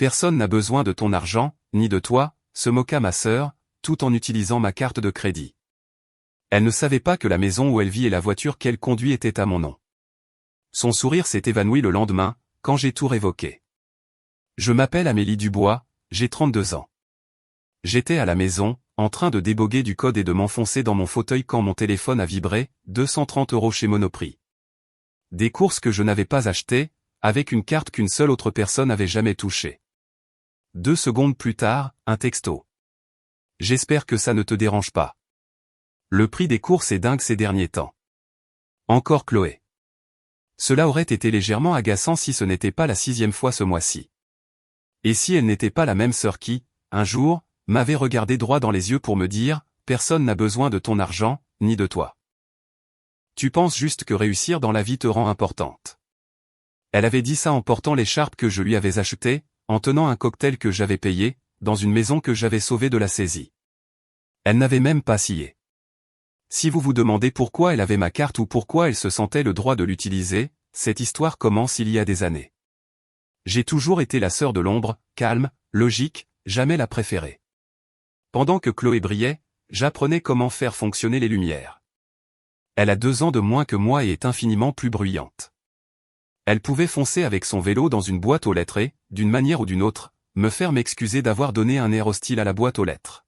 Personne n'a besoin de ton argent, ni de toi, se moqua ma sœur, tout en utilisant ma carte de crédit. Elle ne savait pas que la maison où elle vit et la voiture qu'elle conduit étaient à mon nom. Son sourire s'est évanoui le lendemain, quand j'ai tout révoqué. Je m'appelle Amélie Dubois, j'ai 32 ans. J'étais à la maison, en train de déboguer du code et de m'enfoncer dans mon fauteuil quand mon téléphone a vibré, 230 € chez Monoprix. Des courses que je n'avais pas achetées, avec une carte qu'une seule autre personne avait jamais touchée. 2 secondes plus tard, un texto. J'espère que ça ne te dérange pas. Le prix des courses est dingue ces derniers temps. Encore Chloé. Cela aurait été légèrement agaçant si ce n'était pas la 6e fois ce mois-ci. Et si elle n'était pas la même sœur qui, un jour, m'avait regardé droit dans les yeux pour me dire « Personne n'a besoin de ton argent, ni de toi. Tu penses juste que réussir dans la vie te rend importante. » Elle avait dit ça en portant l'écharpe que je lui avais achetée, en tenant un cocktail que j'avais payé, dans une maison que j'avais sauvée de la saisie. Elle n'avait même pas scié. Si vous vous demandez pourquoi elle avait ma carte ou pourquoi elle se sentait le droit de l'utiliser, cette histoire commence il y a des années. J'ai toujours été la sœur de l'ombre, calme, logique, jamais la préférée. Pendant que Chloé brillait, j'apprenais comment faire fonctionner les lumières. Elle a 2 ans de moins que moi et est infiniment plus bruyante. Elle pouvait foncer avec son vélo dans une boîte aux lettres et, d'une manière ou d'une autre, me faire m'excuser d'avoir donné un air hostile à la boîte aux lettres.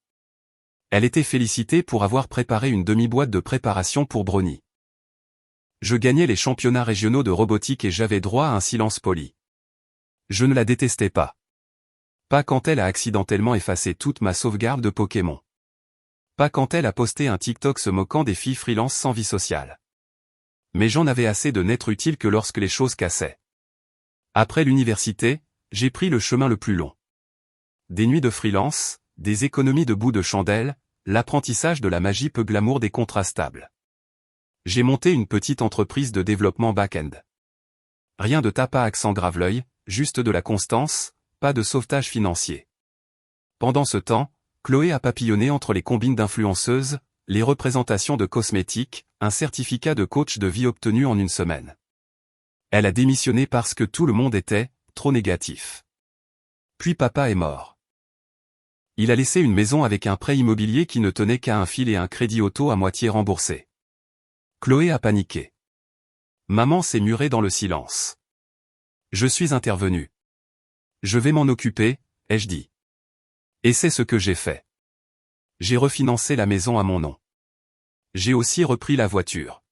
Elle était félicitée pour avoir préparé une demi-boîte de préparation pour Brownie. Je gagnais les championnats régionaux de robotique et j'avais droit à un silence poli. Je ne la détestais pas. Pas quand elle a accidentellement effacé toute ma sauvegarde de Pokémon. Pas quand elle a posté un TikTok se moquant des filles freelance sans vie sociale. Mais j'en avais assez de n'être utile que lorsque les choses cassaient. Après l'université, j'ai pris le chemin le plus long. Des nuits de freelance, des économies de bout de chandelle, l'apprentissage de la magie peu glamour des contrats stables. J'ai monté une petite entreprise de développement back-end. Rien de tape à accent grave-l'œil, juste de la constance, pas de sauvetage financier. Pendant ce temps, Chloé a papillonné entre les combines d'influenceuses, les représentations de cosmétiques, un certificat de coach de vie obtenu en une semaine. Elle a démissionné parce que tout le monde était trop négatif. Puis papa est mort. Il a laissé une maison avec un prêt immobilier qui ne tenait qu'à un fil et un crédit auto à moitié remboursé. Chloé a paniqué. Maman s'est murée dans le silence. Je suis intervenu. Je vais m'en occuper, ai-je dit. Et c'est ce que j'ai fait. J'ai refinancé la maison à mon nom. J'ai aussi repris la voiture.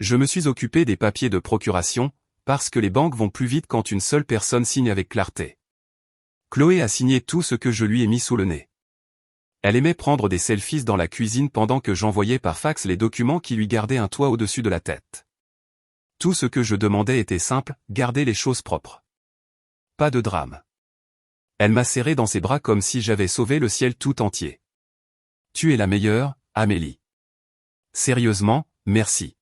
Je me suis occupé des papiers de procuration, parce que les banques vont plus vite quand une seule personne signe avec clarté. Chloé a signé tout ce que je lui ai mis sous le nez. Elle aimait prendre des selfies dans la cuisine pendant que j'envoyais par fax les documents qui lui gardaient un toit au-dessus de la tête. Tout ce que je demandais était simple, garder les choses propres. Pas de drame. Elle m'a serré dans ses bras comme si j'avais sauvé le ciel tout entier. Tu es la meilleure, Amélie. Sérieusement, merci.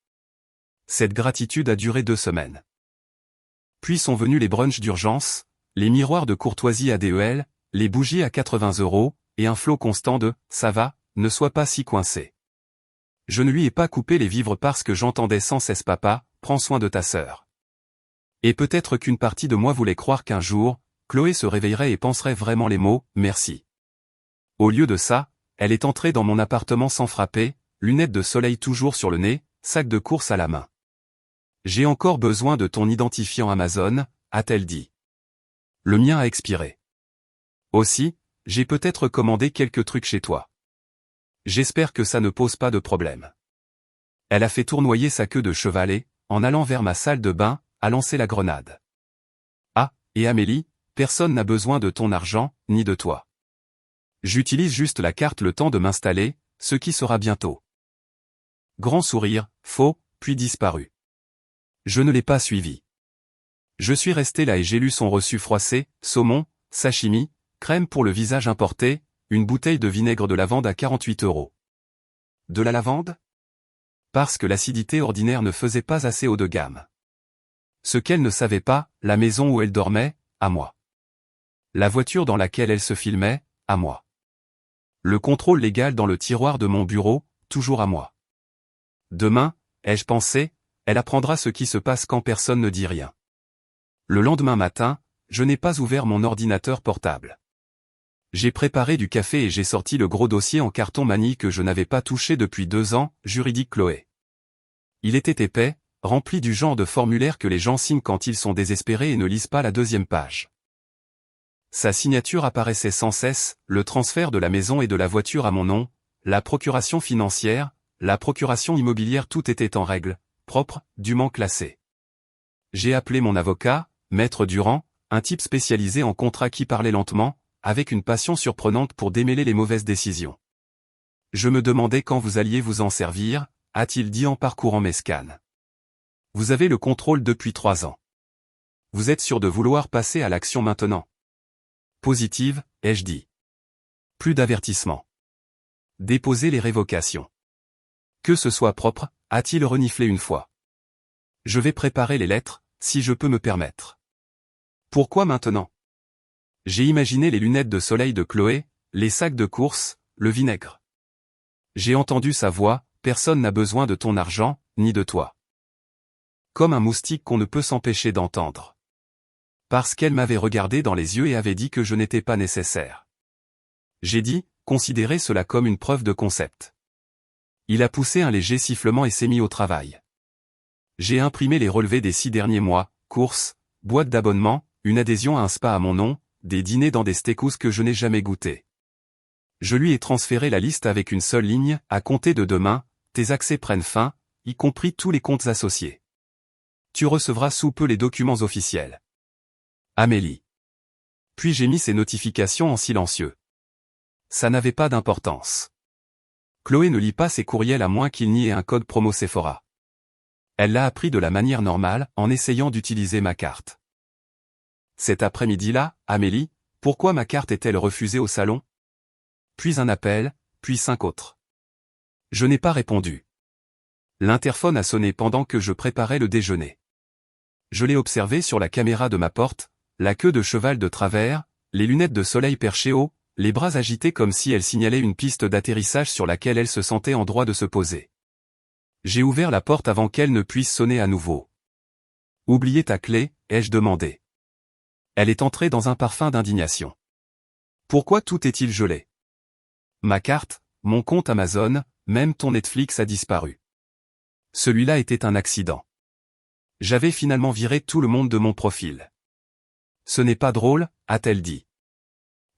Cette gratitude a duré 2 semaines. Puis sont venus les brunchs d'urgence, les miroirs de courtoisie à DEL, les bougies à 80 €, et un flot constant de « ça va, ne sois pas si coincé ». Je ne lui ai pas coupé les vivres parce que j'entendais sans cesse « papa, prends soin de ta sœur ». Et peut-être qu'une partie de moi voulait croire qu'un jour, Chloé se réveillerait et penserait vraiment les mots « merci ». Au lieu de ça, elle est entrée dans mon appartement sans frapper, lunettes de soleil toujours sur le nez, sac de course à la main. « J'ai encore besoin de ton identifiant Amazon », a-t-elle dit. Le mien a expiré. Aussi, j'ai peut-être commandé quelques trucs chez toi. J'espère que ça ne pose pas de problème. Elle a fait tournoyer sa queue de cheval et, en allant vers ma salle de bain, a lancé la grenade. Ah, et Amélie, personne n'a besoin de ton argent, ni de toi. J'utilise juste la carte le temps de m'installer, ce qui sera bientôt. Grand sourire, faux, puis disparu. Je ne l'ai pas suivi. Je suis resté là et j'ai lu son reçu froissé, saumon, sashimi, crème pour le visage importé, une bouteille de vinaigre de lavande à 48 €. De la lavande? Parce que l'acidité ordinaire ne faisait pas assez haut de gamme. Ce qu'elle ne savait pas, la maison où elle dormait, à moi. La voiture dans laquelle elle se filmait, à moi. Le contrôle légal dans le tiroir de mon bureau, toujours à moi. Demain, ai-je pensé, elle apprendra ce qui se passe quand personne ne dit rien. Le lendemain matin, je n'ai pas ouvert mon ordinateur portable. J'ai préparé du café et j'ai sorti le gros dossier en carton manille que je n'avais pas touché depuis 2 ans, juridique Chloé. Il était épais, rempli du genre de formulaire que les gens signent quand ils sont désespérés et ne lisent pas la 2e page. Sa signature apparaissait sans cesse, le transfert de la maison et de la voiture à mon nom, la procuration financière, la procuration immobilière, tout était en règle, propre, dûment classé. J'ai appelé mon avocat, Maître Durand, un type spécialisé en contrat qui parlait lentement, avec une passion surprenante pour démêler les mauvaises décisions. Je me demandais quand vous alliez vous en servir, a-t-il dit en parcourant mes scans. Vous avez le contrôle depuis 3 ans. Vous êtes sûr de vouloir passer à l'action maintenant? Positive, ai-je dit. Plus d'avertissement. Déposez les révocations. Que ce soit propre, a-t-il reniflé une fois. Je vais préparer les lettres, si je peux me permettre. Pourquoi maintenant? J'ai imaginé les lunettes de soleil de Chloé, les sacs de course, le vinaigre. J'ai entendu sa voix, personne n'a besoin de ton argent, ni de toi. Comme un moustique qu'on ne peut s'empêcher d'entendre. Parce qu'elle m'avait regardé dans les yeux et avait dit que je n'étais pas nécessaire. J'ai dit, considérez cela comme une preuve de concept. Il a poussé un léger sifflement et s'est mis au travail. J'ai imprimé les relevés des 6 derniers mois, courses, boîte d'abonnement, une adhésion à un spa à mon nom, des dîners dans des steakhouse que je n'ai jamais goûté. Je lui ai transféré la liste avec une seule ligne, à compter de demain, tes accès prennent fin, y compris tous les comptes associés. Tu recevras sous peu les documents officiels. Amélie. Puis j'ai mis ces notifications en silencieux. Ça n'avait pas d'importance. Chloé ne lit pas ses courriels à moins qu'il n'y ait un code promo Sephora. Elle l'a appris de la manière normale, en essayant d'utiliser ma carte. Cet après-midi-là, Amélie, pourquoi ma carte est-elle refusée au salon? Puis un appel, puis 5 autres. Je n'ai pas répondu. L'interphone a sonné pendant que je préparais le déjeuner. Je l'ai observé sur la caméra de ma porte, la queue de cheval de travers, les lunettes de soleil perchées haut, les bras agités comme si elle signalait une piste d'atterrissage sur laquelle elle se sentait en droit de se poser. J'ai ouvert la porte avant qu'elle ne puisse sonner à nouveau. « Oubliez ta clé ?» ai-je demandé. Elle est entrée dans un parfum d'indignation. Pourquoi tout est-il gelé? Ma carte, mon compte Amazon, même ton Netflix a disparu. Celui-là était un accident. J'avais finalement viré tout le monde de mon profil. Ce n'est pas drôle, a-t-elle dit.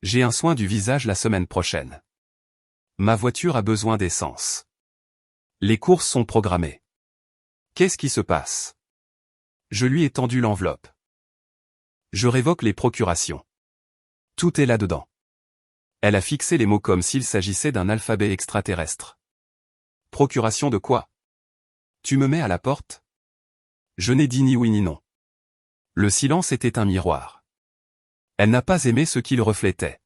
J'ai un soin du visage la semaine prochaine. Ma voiture a besoin d'essence. Les courses sont programmées. Qu'est-ce qui se passe? Je lui ai tendu l'enveloppe. Je révoque les procurations. Tout est là-dedans. Elle a fixé les mots comme s'il s'agissait d'un alphabet extraterrestre. Procuration de quoi? Tu me mets à la porte? Je n'ai dit ni oui ni non. Le silence était un miroir. Elle n'a pas aimé ce qu'il reflétait.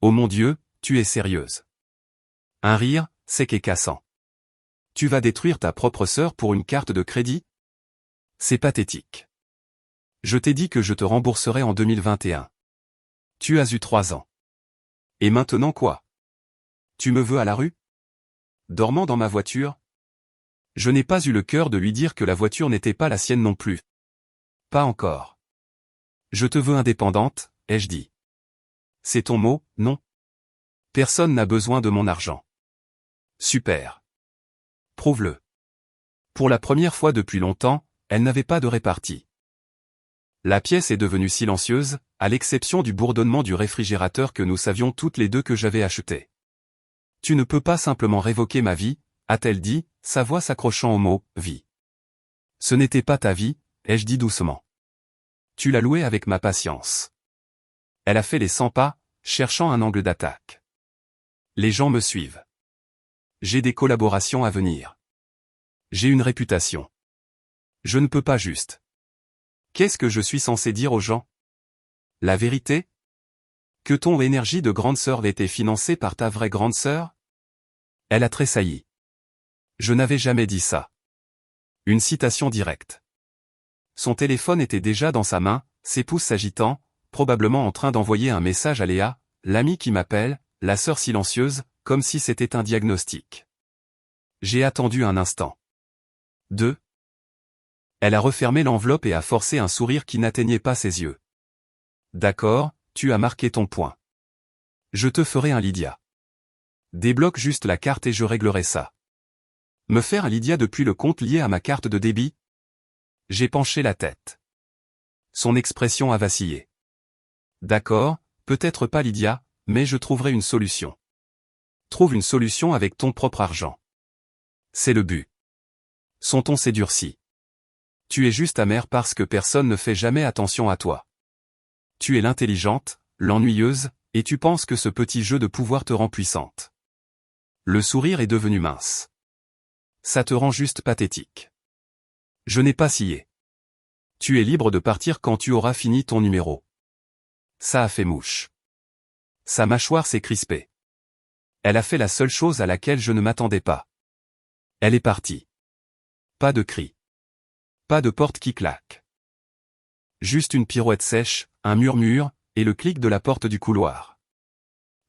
Oh mon Dieu, tu es sérieuse. Un rire, sec et cassant. Tu vas détruire ta propre sœur pour une carte de crédit? C'est pathétique. Je t'ai dit que je te rembourserai en 2021. Tu as eu 3 ans. Et maintenant quoi? Tu me veux à la rue? Dormant dans ma voiture? Je n'ai pas eu le cœur de lui dire que la voiture n'était pas la sienne non plus. Pas encore. Je te veux indépendante, ai-je dit. C'est ton mot, non? Personne n'a besoin de mon argent. Super. Prouve-le. Pour la première fois depuis longtemps, elle n'avait pas de répartie. La pièce est devenue silencieuse, à l'exception du bourdonnement du réfrigérateur que nous savions toutes les deux que j'avais acheté. Tu ne peux pas simplement révoquer ma vie, a-t-elle dit, sa voix s'accrochant au mot « vie ». Ce n'était pas ta vie, ai-je dit doucement. Tu l'as louée avec ma patience. Elle a fait les 100 pas, cherchant un angle d'attaque. Les gens me suivent. J'ai des collaborations à venir. J'ai une réputation. Je ne peux pas juste. Qu'est-ce que je suis censé dire aux gens? La vérité? Que ton énergie de grande sœur était financée par ta vraie grande sœur? Elle a tressailli. Je n'avais jamais dit ça. Une citation directe. Son téléphone était déjà dans sa main, ses pouces s'agitant, probablement en train d'envoyer un message à Léa, l'amie qui m'appelle, la sœur silencieuse, comme si c'était un diagnostic. J'ai attendu un instant. 2. Elle a refermé l'enveloppe et a forcé un sourire qui n'atteignait pas ses yeux. D'accord, tu as marqué ton point. Je te ferai un Lydia. Débloque juste la carte et je réglerai ça. Me faire un Lydia depuis le compte lié à ma carte de débit? J'ai penché la tête. Son expression a vacillé. D'accord, peut-être pas Lydia, mais je trouverai une solution. Trouve une solution avec ton propre argent. C'est le but. Son ton s'est durci. Tu es juste amère parce que personne ne fait jamais attention à toi. Tu es l'intelligente, l'ennuyeuse, et tu penses que ce petit jeu de pouvoir te rend puissante. Le sourire est devenu mince. Ça te rend juste pathétique. Je n'ai pas scié. Tu es libre de partir quand tu auras fini ton numéro. Ça a fait mouche. Sa mâchoire s'est crispée. Elle a fait la seule chose à laquelle je ne m'attendais pas. Elle est partie. Pas de cri. Pas de porte qui claque. Juste une pirouette sèche, un murmure, et le clic de la porte du couloir.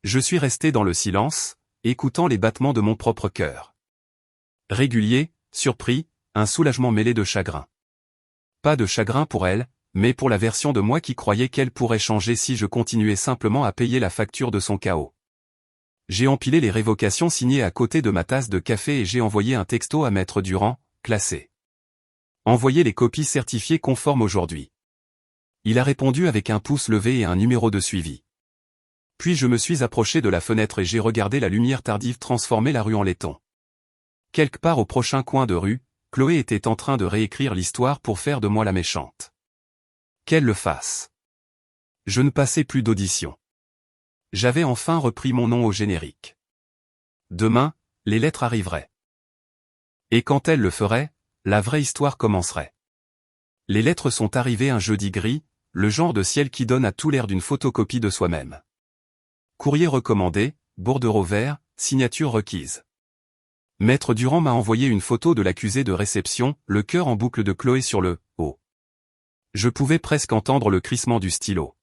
Je suis resté dans le silence, écoutant les battements de mon propre cœur. Régulier, surpris, un soulagement mêlé de chagrin. Pas de chagrin pour elle, mais pour la version de moi qui croyait qu'elle pourrait changer si je continuais simplement à payer la facture de son chaos. J'ai empilé les révocations signées à côté de ma tasse de café et j'ai envoyé un texto à Maître Durand, classé. Envoyez les copies certifiées conformes aujourd'hui. Il a répondu avec un pouce levé et un numéro de suivi. Puis je me suis approché de la fenêtre et j'ai regardé la lumière tardive transformer la rue en laiton. Quelque part au prochain coin de rue, Chloé était en train de réécrire l'histoire pour faire de moi la méchante. Qu'elle le fasse. Je ne passais plus d'audition. J'avais enfin repris mon nom au générique. Demain, les lettres arriveraient. Et quand elle le ferait, la vraie histoire commencerait. Les lettres sont arrivées un jeudi gris, le genre de ciel qui donne à tout l'air d'une photocopie de soi-même. Courrier recommandé, bordereau vert, signature requise. Maître Durand m'a envoyé une photo de l'accusé de réception, le cœur en boucle de Chloé sur le « O ». Je pouvais presque entendre le crissement du stylo.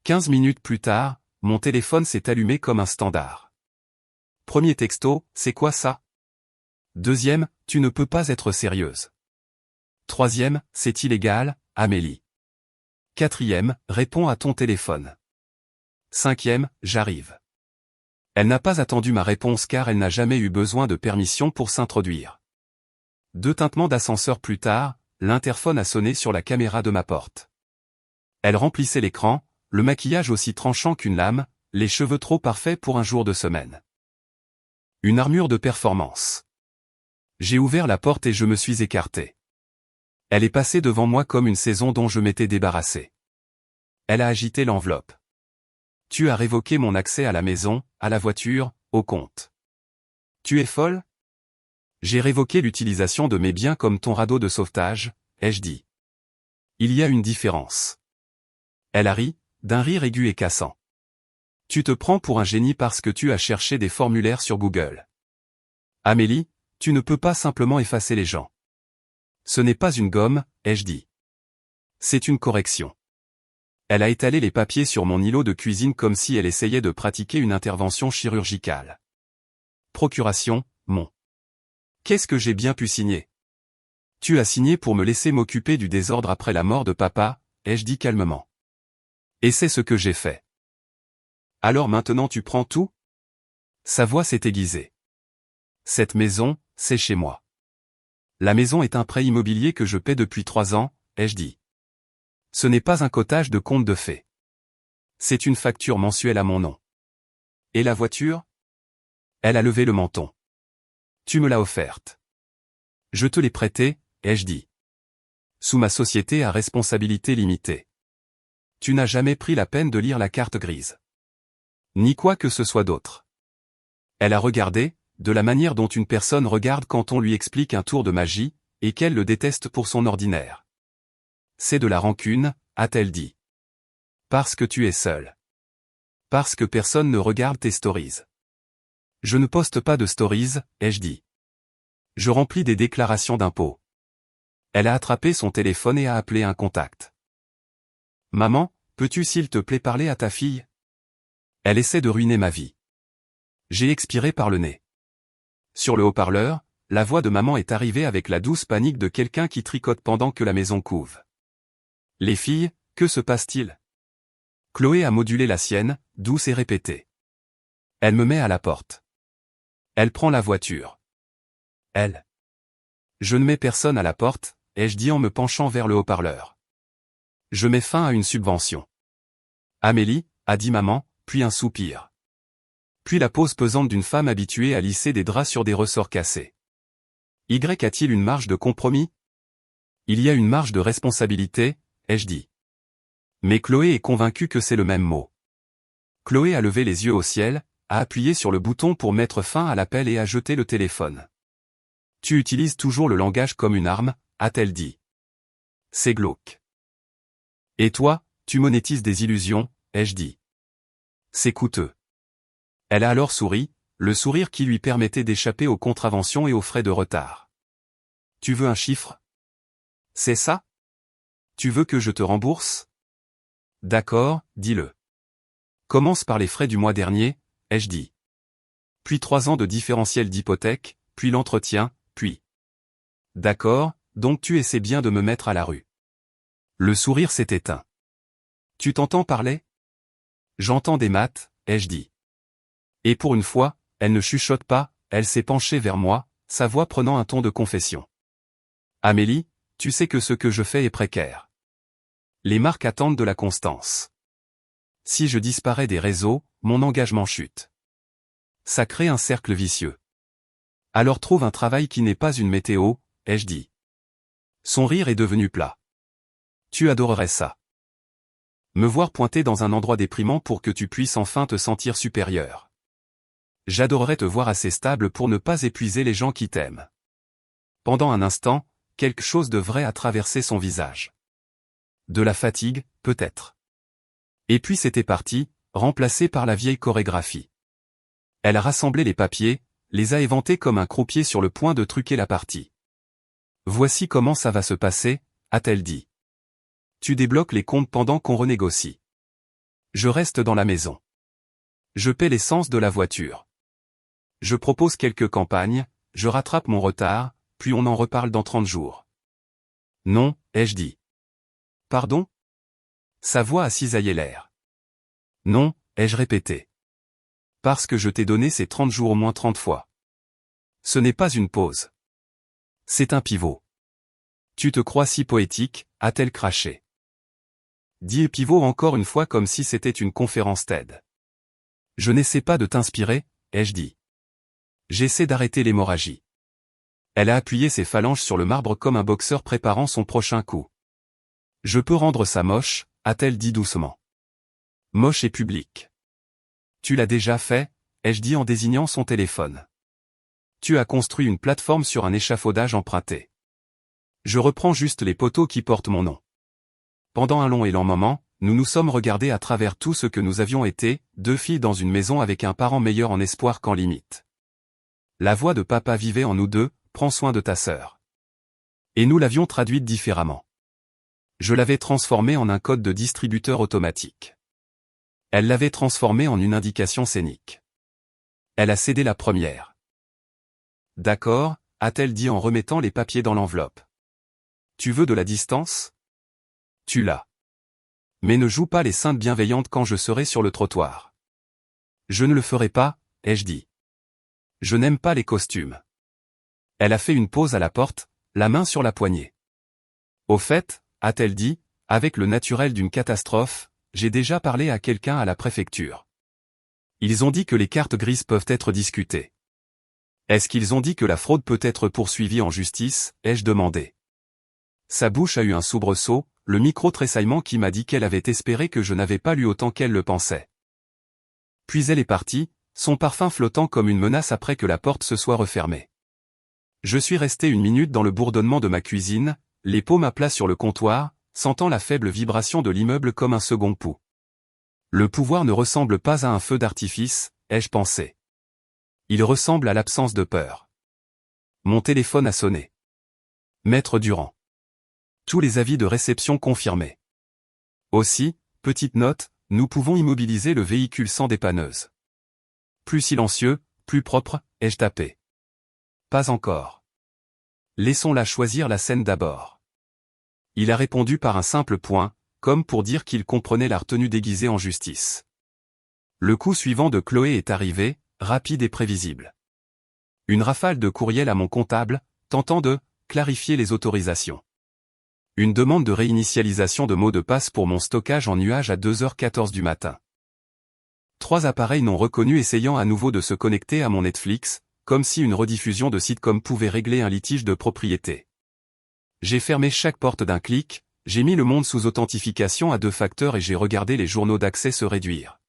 15 minutes plus tard, mon téléphone s'est allumé comme un standard. Premier texto, c'est quoi ça? Deuxième, tu ne peux pas être sérieuse. Troisième, c'est illégal, Amélie. Quatrième, réponds à ton téléphone. Cinquième, j'arrive. Elle n'a pas attendu ma réponse car elle n'a jamais eu besoin de permission pour s'introduire. 2 tintements d'ascenseur plus tard, l'interphone a sonné sur la caméra de ma porte. Elle remplissait l'écran, le maquillage aussi tranchant qu'une lame, les cheveux trop parfaits pour un jour de semaine. Une armure de performance. J'ai ouvert la porte et je me suis écarté. Elle est passée devant moi comme une saison dont je m'étais débarrassé. Elle a agité l'enveloppe. Tu as révoqué mon accès à la maison, à la voiture, au compte. Tu es folle? J'ai révoqué l'utilisation de mes biens comme ton radeau de sauvetage, ai-je dit. Il y a une différence. Elle a ri, d'un rire aigu et cassant. Tu te prends pour un génie parce que tu as cherché des formulaires sur Google. Amélie, tu ne peux pas simplement effacer les gens. Ce n'est pas une gomme, ai-je dit. C'est une correction. Elle a étalé les papiers sur mon îlot de cuisine comme si elle essayait de pratiquer une intervention chirurgicale. Procuration, mon. Qu'est-ce que j'ai bien pu signer? Tu as signé pour me laisser m'occuper du désordre après la mort de papa, ai-je dit calmement. Et c'est ce que j'ai fait. Alors maintenant tu prends tout? Sa voix s'est aiguisée. Cette maison, c'est chez moi. La maison est un prêt immobilier que je paie depuis 3 ans, ai-je dit. Ce n'est pas un cotage de contes de fées. C'est une facture mensuelle à mon nom. Et la voiture? Elle a levé le menton. Tu me l'as offerte. Je te l'ai prêtée, ai-je dit. Sous ma société à responsabilité limitée. Tu n'as jamais pris la peine de lire la carte grise. Ni quoi que ce soit d'autre. Elle a regardé, de la manière dont une personne regarde quand on lui explique un tour de magie, et qu'elle le déteste pour son ordinaire. C'est de la rancune, a-t-elle dit. Parce que tu es seul. Parce que personne ne regarde tes stories. Je ne poste pas de stories, ai-je dit. Je remplis des déclarations d'impôts. Elle a attrapé son téléphone et a appelé un contact. Maman, peux-tu s'il te plaît parler à ta fille? Elle essaie de ruiner ma vie. J'ai expiré par le nez. Sur le haut-parleur, la voix de maman est arrivée avec la douce panique de quelqu'un qui tricote pendant que la maison couve. Les filles, que se passe-t-il? Chloé a modulé la sienne, douce et répétée. Elle me met à la porte. Elle prend la voiture. Elle. Je ne mets personne à la porte, ai-je dit en me penchant vers le haut-parleur. Je mets fin à une subvention. Amélie, a dit maman, puis un soupir. Puis la pose pesante d'une femme habituée à lisser des draps sur des ressorts cassés. Y a-t-il une marge de compromis? Il y a une marge de responsabilité, ai-je dit. Mais Chloé est convaincue que c'est le même mot. Chloé a levé les yeux au ciel, a appuyé sur le bouton pour mettre fin à l'appel et a jeté le téléphone. Tu utilises toujours le langage comme une arme, a-t-elle dit. C'est glauque. Et toi, tu monétises des illusions, ai-je dit. C'est coûteux. Elle a alors souri, le sourire qui lui permettait d'échapper aux contraventions et aux frais de retard. Tu veux un chiffre? C'est ça? Tu veux que je te rembourse? D'accord, dis-le. Commence par les frais du mois dernier, ai-je dit. Puis 3 ans de différentiel d'hypothèque, puis l'entretien, puis... D'accord, donc tu essaies bien de me mettre à la rue. Le sourire s'est éteint. Tu t'entends parler? J'entends des maths, ai-je dit. Et pour une fois, elle ne chuchote pas, elle s'est penchée vers moi, sa voix prenant un ton de confession. Amélie, tu sais que ce que je fais est précaire. Les marques attendent de la constance. Si je disparais des réseaux, mon engagement chute. Ça crée un cercle vicieux. Alors trouve un travail qui n'est pas une météo, ai-je dit. Son rire est devenu plat. Tu adorerais ça. Me voir pointer dans un endroit déprimant pour que tu puisses enfin te sentir supérieur. J'adorerais te voir assez stable pour ne pas épuiser les gens qui t'aiment. Pendant un instant, quelque chose de vrai a traversé son visage. De la fatigue, peut-être. Et puis c'était parti, remplacé par la vieille chorégraphie. Elle a rassemblé les papiers, les a éventés comme un croupier sur le point de truquer la partie. Voici comment ça va se passer, a-t-elle dit. Tu débloques les comptes pendant qu'on renégocie. Je reste dans la maison. Je paie l'essence de la voiture. Je propose quelques campagnes, je rattrape mon retard, puis on en reparle dans 30 jours. Non, ai-je dit. Pardon? Sa voix a cisaillé l'air. Non, ai-je répété. Parce que je t'ai donné ces 30 jours au moins 30 fois. Ce n'est pas une pause. C'est un pivot. Tu te crois si poétique, a-t-elle craché. Dis pivot encore une fois comme si c'était une conférence TED. Je n'essaie pas de t'inspirer, ai-je dit. J'essaie d'arrêter l'hémorragie. Elle a appuyé ses phalanges sur le marbre comme un boxeur préparant son prochain coup. Je peux rendre ça moche, a-t-elle dit doucement. Moche et public. Tu l'as déjà fait, ai-je dit en désignant son téléphone. Tu as construit une plateforme sur un échafaudage emprunté. Je reprends juste les poteaux qui portent mon nom. Pendant un long et lent moment, nous nous sommes regardés à travers tout ce que nous avions été, 2 filles dans une maison avec un parent meilleur en espoir qu'en limite. La voix de papa vivait en nous deux, prends soin de ta sœur. Et nous l'avions traduite différemment. Je l'avais transformée en un code de distributeur automatique. Elle l'avait transformée en une indication scénique. Elle a cédé la première. D'accord, a-t-elle dit en remettant les papiers dans l'enveloppe. Tu veux de la distance? Tu l'as. Mais ne joue pas les saintes bienveillantes quand je serai sur le trottoir. Je ne le ferai pas, ai-je dit. Je n'aime pas les costumes. Elle a fait une pause à la porte, la main sur la poignée. Au fait, a-t-elle dit, avec le naturel d'une catastrophe, j'ai déjà parlé à quelqu'un à la préfecture. Ils ont dit que les cartes grises peuvent être discutées. Est-ce qu'ils ont dit que la fraude peut être poursuivie en justice, ai-je demandé. Sa bouche a eu un soubresaut, le micro-tressaillement qui m'a dit qu'elle avait espéré que je n'avais pas lu autant qu'elle le pensait. Puis elle est partie, son parfum flottant comme une menace après que la porte se soit refermée. Je suis resté 1 minute dans le bourdonnement de ma cuisine, les paumes à plat sur le comptoir, sentant la faible vibration de l'immeuble comme un second pouls. Le pouvoir ne ressemble pas à un feu d'artifice, ai-je pensé. Il ressemble à l'absence de peur. Mon téléphone a sonné. Maître Durand. Tous les avis de réception confirmés. Aussi, petite note, nous pouvons immobiliser le véhicule sans dépanneuse. Plus silencieux, plus propre, ai-je tapé. Pas encore. Laissons-la choisir la scène d'abord. Il a répondu par un simple point, comme pour dire qu'il comprenait la retenue déguisée en justice. Le coup suivant de Chloé est arrivé, rapide et prévisible. Une rafale de courriels à mon comptable, tentant de clarifier les autorisations. Une demande de réinitialisation de mots de passe pour mon stockage en nuage à 2h14 du matin. 3 appareils non reconnus essayant à nouveau de se connecter à mon Netflix, comme si une rediffusion de sitcom pouvait régler un litige de propriété. J'ai fermé chaque porte d'un clic, j'ai mis le monde sous authentification à 2 facteurs et j'ai regardé les journaux d'accès se réduire.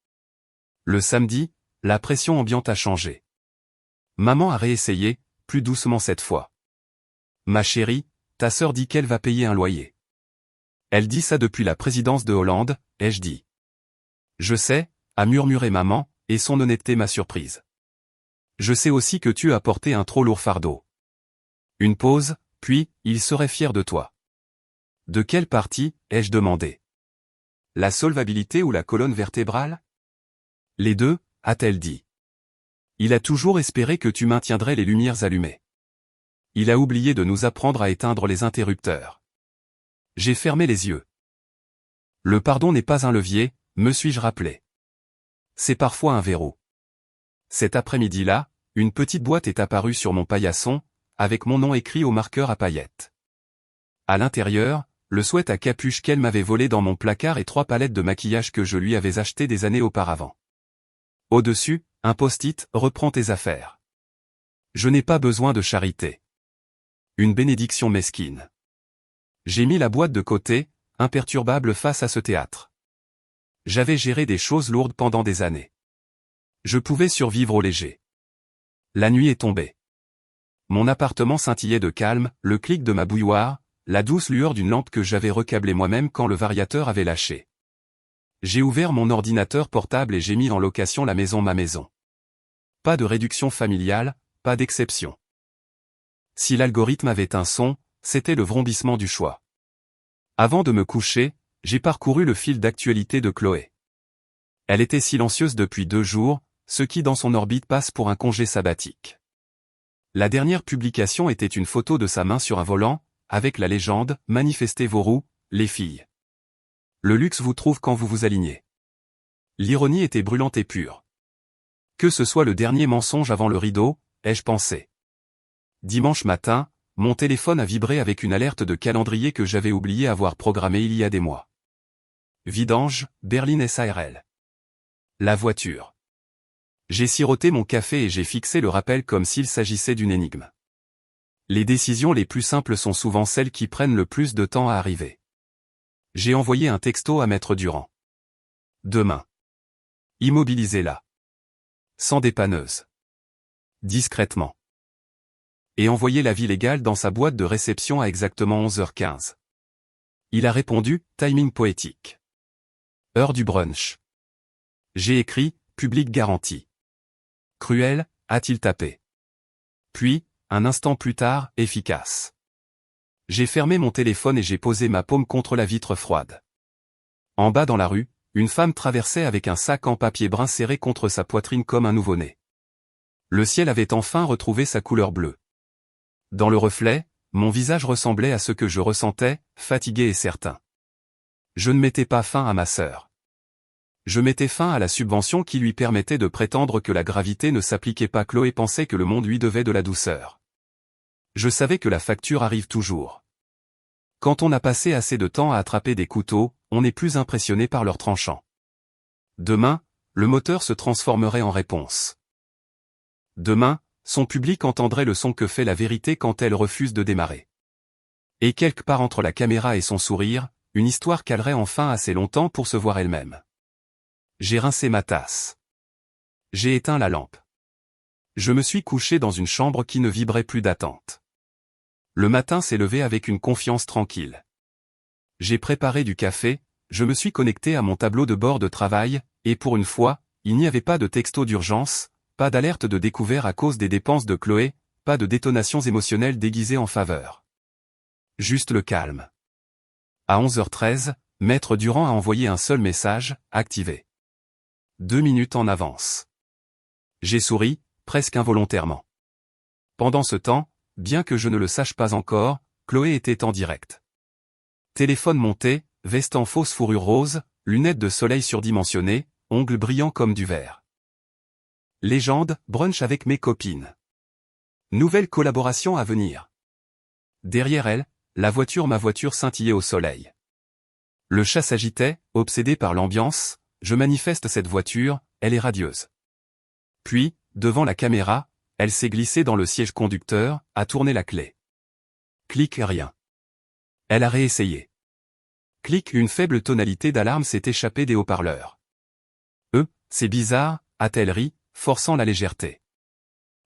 Le samedi, la pression ambiante a changé. Maman a réessayé, plus doucement cette fois. Ma chérie, ta sœur dit qu'elle va payer un loyer. Elle dit ça depuis la présidence de Hollande, ai-je dit. Je sais, a murmuré maman, et son honnêteté m'a surprise. Je sais aussi que tu as porté un trop lourd fardeau. Une pause, puis, il serait fier de toi. De quelle partie, ai-je demandé. La solvabilité ou la colonne vertébrale? Les deux, a-t-elle dit. Il a toujours espéré que tu maintiendrais les lumières allumées. Il a oublié de nous apprendre à éteindre les interrupteurs. J'ai fermé les yeux. Le pardon n'est pas un levier, me suis-je rappelé. C'est parfois un verrou. Cet après-midi-là, une petite boîte est apparue sur mon paillasson, avec mon nom écrit au marqueur à paillettes. À l'intérieur, le sweat à capuche qu'elle m'avait volé dans mon placard et 3 palettes de maquillage que je lui avais achetées des années auparavant. Au-dessus, un post-it, reprends tes affaires. Je n'ai pas besoin de charité. Une bénédiction mesquine. J'ai mis la boîte de côté, imperturbable face à ce théâtre. J'avais géré des choses lourdes pendant des années. Je pouvais survivre au léger. La nuit est tombée. Mon appartement scintillait de calme, le clic de ma bouilloire, la douce lueur d'une lampe que j'avais recablée moi-même quand le variateur avait lâché. J'ai ouvert mon ordinateur portable et j'ai mis en location la maison ma maison. Pas de réduction familiale, pas d'exception. Si l'algorithme avait un son, c'était le vrombissement du choix. Avant de me coucher, j'ai parcouru le fil d'actualité de Chloé. Elle était silencieuse depuis 2 jours, ce qui dans son orbite passe pour un congé sabbatique. La dernière publication était une photo de sa main sur un volant, avec la légende « Manifestez vos roues, les filles ». Le luxe vous trouve quand vous vous alignez. L'ironie était brûlante et pure. Que ce soit le dernier mensonge avant le rideau, ai-je pensé. Dimanche matin, mon téléphone a vibré avec une alerte de calendrier que j'avais oublié avoir programmée il y a des mois. Vidange, Berlin SARL. La voiture. J'ai siroté mon café et j'ai fixé le rappel comme s'il s'agissait d'une énigme. Les décisions les plus simples sont souvent celles qui prennent le plus de temps à arriver. J'ai envoyé un texto à Maître Durand. Demain. Immobilisez-la. Sans dépanneuse. Discrètement. Et envoyé l'avis légal dans sa boîte de réception à exactement 11h15. Il a répondu, timing poétique. Heure du brunch. J'ai écrit, public garanti. Cruel, a-t-il tapé. Puis, un instant plus tard, efficace. J'ai fermé mon téléphone et j'ai posé ma paume contre la vitre froide. En bas dans la rue, une femme traversait avec un sac en papier brun serré contre sa poitrine comme un nouveau-né. Le ciel avait enfin retrouvé sa couleur bleue. Dans le reflet, mon visage ressemblait à ce que je ressentais, fatigué et certain. Je ne mettais pas fin à ma sœur. Je mettais fin à la subvention qui lui permettait de prétendre que la gravité ne s'appliquait pas. Chloé pensait que le monde lui devait de la douceur. Je savais que la facture arrive toujours. Quand on a passé assez de temps à attraper des couteaux, on n'est plus impressionné par leur tranchant. Demain, le moteur se transformerait en réponse. Demain, son public entendrait le son que fait la vérité quand elle refuse de démarrer. Et quelque part entre la caméra et son sourire, une histoire calerait enfin assez longtemps pour se voir elle-même. J'ai rincé ma tasse. J'ai éteint la lampe. Je me suis couché dans une chambre qui ne vibrait plus d'attente. Le matin s'est levé avec une confiance tranquille. J'ai préparé du café, je me suis connecté à mon tableau de bord de travail, et pour une fois, il n'y avait pas de texto d'urgence, pas d'alerte de découvert à cause des dépenses de Chloé, pas de détonations émotionnelles déguisées en faveur. Juste le calme. À 11h13, Maître Durand a envoyé un seul message, activé. 2 minutes en avance. J'ai souri, presque involontairement. Pendant ce temps, bien que je ne le sache pas encore, Chloé était en direct. Téléphone monté, veste en fausse fourrure rose, lunettes de soleil surdimensionnées, ongles brillants comme du verre. Légende, brunch avec mes copines. Nouvelle collaboration à venir. Derrière elle, ma voiture scintillait au soleil. Le chat s'agitait, obsédé par l'ambiance, je manifeste cette voiture, elle est radieuse. Puis, devant la caméra, elle s'est glissée dans le siège conducteur, a tourné la clé. Clic, rien. Elle a réessayé. Clic, une faible tonalité d'alarme s'est échappée des haut-parleurs. C'est bizarre, a-t-elle ri, forçant la légèreté.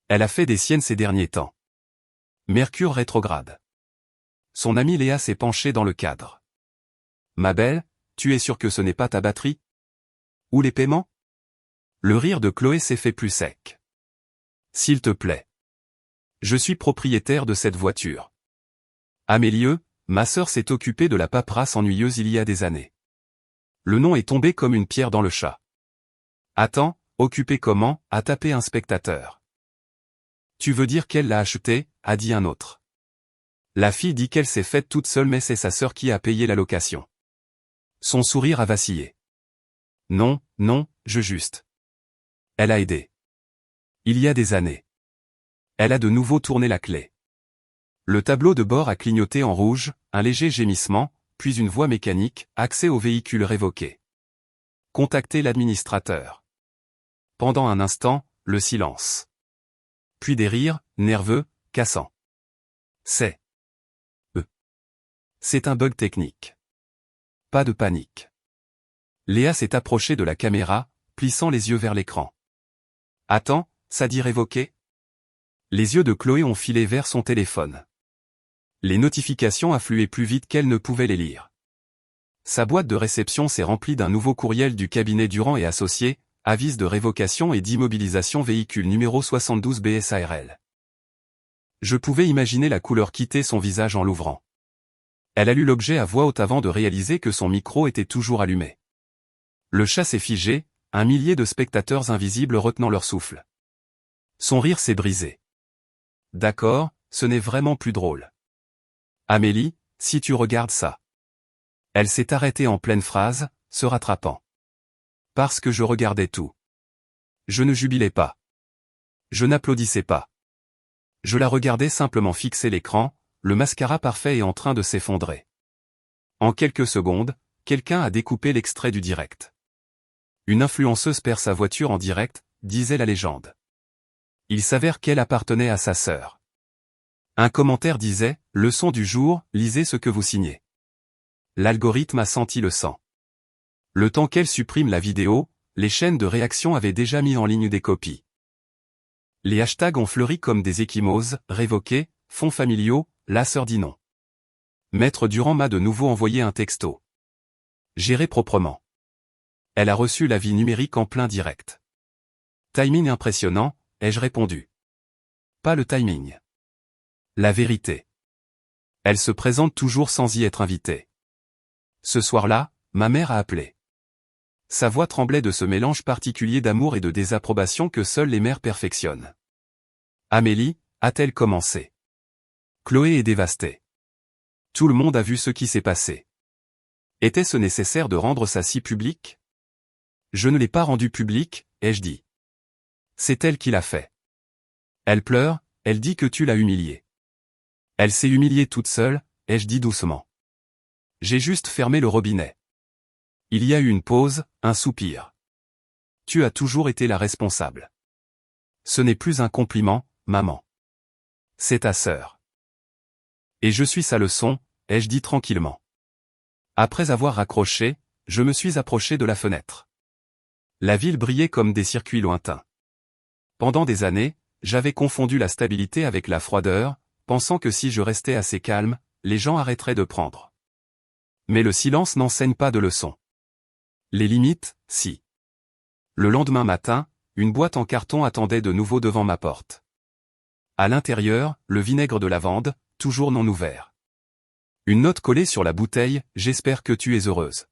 Elle a fait des siennes ces derniers temps. Mercure rétrograde. Son amie Léa s'est penchée dans le cadre. Ma belle, tu es sûre que ce n'est pas ta batterie? Ou les paiements? Le rire de Chloé s'est fait plus sec. S'il te plaît. Je suis propriétaire de cette voiture. Amélie, ma sœur s'est occupée de la paperasse ennuyeuse il y a des années. Le nom est tombé comme une pierre dans le chat. Attends, occupée comment, a tapé un spectateur. Tu veux dire qu'elle l'a achetée, a dit un autre. La fille dit qu'elle s'est faite toute seule mais c'est sa sœur qui a payé la location. Son sourire a vacillé. Non, je juste. Elle a aidé. Il y a des années. Elle a de nouveau tourné la clé. Le tableau de bord a clignoté en rouge, un léger gémissement, puis une voix mécanique, accès au véhicule révoqué. Contactez l'administrateur. Pendant un instant, le silence. Puis des rires, nerveux, cassants. C'est un bug technique. Pas de panique. Léa s'est approchée de la caméra, plissant les yeux vers l'écran. Attends, ça dit révoqué? Les yeux de Chloé ont filé vers son téléphone. Les notifications affluaient plus vite qu'elle ne pouvait les lire. Sa boîte de réception s'est remplie d'un nouveau courriel du cabinet Durand et Associés, avis de révocation et d'immobilisation véhicule numéro 72 BSARL. Je pouvais imaginer la couleur quitter son visage en l'ouvrant. Elle a lu l'objet à voix haute avant de réaliser que son micro était toujours allumé. Le chat s'est figé, un millier de spectateurs invisibles retenant leur souffle. Son rire s'est brisé. D'accord, ce n'est vraiment plus drôle. Amélie, si tu regardes ça. Elle s'est arrêtée en pleine phrase, se rattrapant. Parce que je regardais tout. Je ne jubilais pas. Je n'applaudissais pas. Je la regardais simplement fixer l'écran, le mascara parfait est en train de s'effondrer. En quelques secondes, quelqu'un a découpé l'extrait du direct. Une influenceuse perd sa voiture en direct, disait la légende. Il s'avère qu'elle appartenait à sa sœur. Un commentaire disait, leçon du jour, lisez ce que vous signez. L'algorithme a senti le sang. Le temps qu'elle supprime la vidéo, les chaînes de réaction avaient déjà mis en ligne des copies. Les hashtags ont fleuri comme des ecchymoses, révoqués, fonds familiaux, la sœur dit non. Maître Durand m'a de nouveau envoyé un texto. Géré proprement. Elle a reçu l'avis numérique en plein direct. Timing impressionnant, ai-je répondu. Pas le timing. La vérité. Elle se présente toujours sans y être invitée. Ce soir-là, ma mère a appelé. Sa voix tremblait de ce mélange particulier d'amour et de désapprobation que seules les mères perfectionnent. Amélie, a-t-elle commencé? Chloé est dévastée. Tout le monde a vu ce qui s'est passé. Était-ce nécessaire de rendre ça si public? Je ne l'ai pas rendu public, ai-je dit. C'est elle qui l'a fait. Elle pleure, elle dit que tu l'as humiliée. Elle s'est humiliée toute seule, ai-je dit doucement. J'ai juste fermé le robinet. Il y a eu une pause, un soupir. Tu as toujours été la responsable. Ce n'est plus un compliment, maman. C'est ta sœur. Et je suis sa leçon, ai-je dit tranquillement. Après avoir raccroché, je me suis approché de la fenêtre. La ville brillait comme des circuits lointains. Pendant des années, j'avais confondu la stabilité avec la froideur, pensant que si je restais assez calme, les gens arrêteraient de prendre. Mais le silence n'enseigne pas de leçons. Les limites, si. Le lendemain matin, une boîte en carton attendait de nouveau devant ma porte. À l'intérieur, le vinaigre de lavande, toujours non ouvert. Une note collée sur la bouteille, j'espère que tu es heureuse.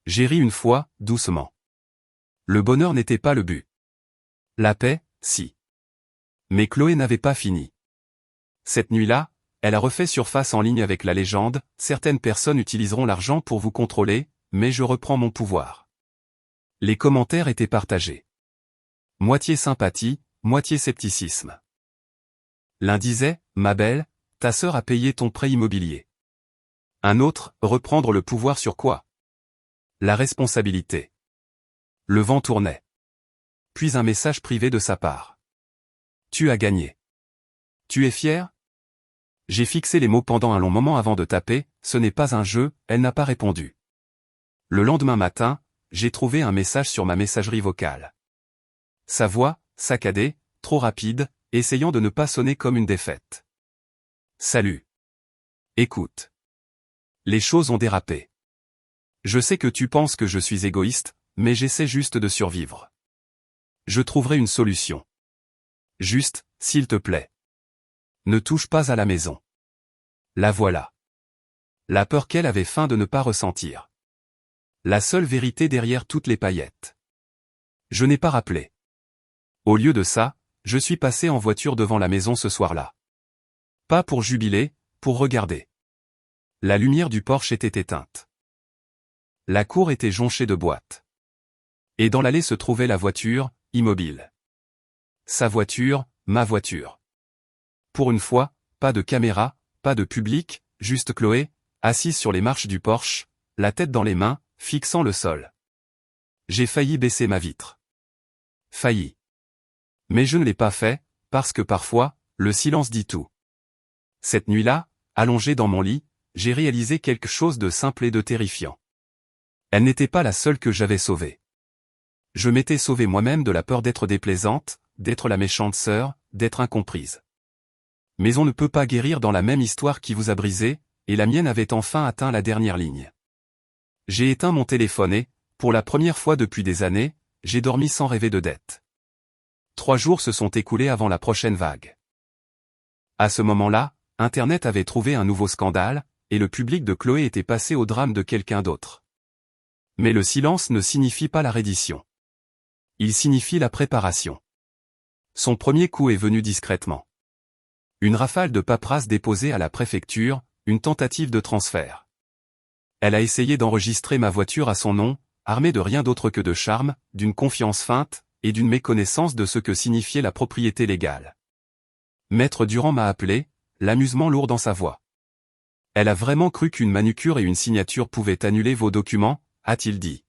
J'ai ri une fois, doucement. Le bonheur n'était pas le but. La paix, si. Mais Chloé n'avait pas fini. Cette nuit-là, Elle a refait surface en ligne avec la légende, certaines personnes utiliseront l'argent pour vous contrôler, mais je reprends mon pouvoir. Les commentaires étaient partagés. Moitié sympathie, moitié scepticisme. L'un disait, ma belle, ta sœur a payé ton prêt immobilier. Un autre, reprendre le pouvoir sur quoi? La responsabilité. Le vent tournait. Puis un message privé de sa part. Tu as gagné. Tu es fier? J'ai fixé les mots pendant un long moment avant de taper, ce n'est pas un jeu, elle n'a pas répondu. Le lendemain matin, j'ai trouvé un message sur ma messagerie vocale. Sa voix, saccadée, trop rapide, essayant de ne pas sonner comme une défaite. Salut. Écoute. Les choses ont dérapé. Je sais que tu penses que je suis égoïste, mais j'essaie juste de survivre. Je trouverai une solution. Juste, s'il te plaît. Ne touche pas à la maison. La voilà. La peur qu'elle avait feint de ne pas ressentir. La seule vérité derrière toutes les paillettes. Je n'ai pas rappelé. Au lieu de ça, je suis passé en voiture devant la maison ce soir-là. Pas pour jubiler, pour regarder. La lumière du porche était éteinte. La cour était jonchée de boîtes. Et dans l'allée se trouvait la voiture, immobile. Sa voiture, ma voiture. Pour une fois, pas de caméra, pas de public, juste Chloé, assise sur les marches du porche, la tête dans les mains, fixant le sol. J'ai failli baisser ma vitre. Failli. Mais je ne l'ai pas fait, parce que parfois, le silence dit tout. Cette nuit-là, allongé dans mon lit, j'ai réalisé quelque chose de simple et de terrifiant. Elle n'était pas la seule que j'avais sauvée. Je m'étais sauvé moi-même de la peur d'être déplaisante, d'être la méchante sœur, d'être incomprise. Mais on ne peut pas guérir dans la même histoire qui vous a brisé, et la mienne avait enfin atteint la dernière ligne. J'ai éteint mon téléphone et, pour la première fois depuis des années, j'ai dormi sans rêver de dette. 3 jours se sont écoulés avant la prochaine vague. À ce moment-là, Internet avait trouvé un nouveau scandale, et le public de Chloé était passé au drame de quelqu'un d'autre. Mais le silence ne signifie pas la reddition. Il signifie la préparation. Son premier coup est venu discrètement. Une rafale de paperasse déposée à la préfecture, une tentative de transfert. Elle a essayé d'enregistrer ma voiture à son nom, armée de rien d'autre que de charme, d'une confiance feinte, et d'une méconnaissance de ce que signifiait la propriété légale. Maître Durand m'a appelé, l'amusement lourd dans sa voix. Elle a vraiment cru qu'une manucure et une signature pouvaient annuler vos documents, a-t-il dit.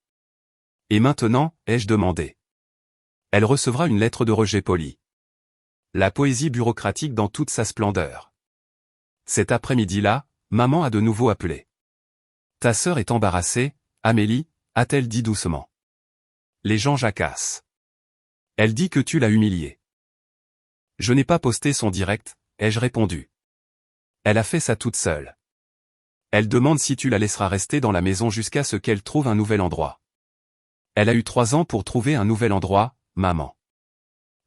Et maintenant, ai-je demandé. Elle recevra une lettre de rejet polie. La poésie bureaucratique dans toute sa splendeur. Cet après-midi-là, maman a de nouveau appelé. Ta sœur est embarrassée, Amélie, a-t-elle dit doucement. Les gens jacassent. Elle dit que tu l'as humiliée. Je n'ai pas posté son direct, ai-je répondu. Elle a fait ça toute seule. Elle demande si tu la laisseras rester dans la maison jusqu'à ce qu'elle trouve un nouvel endroit. Elle a eu 3 ans pour trouver un nouvel endroit, maman.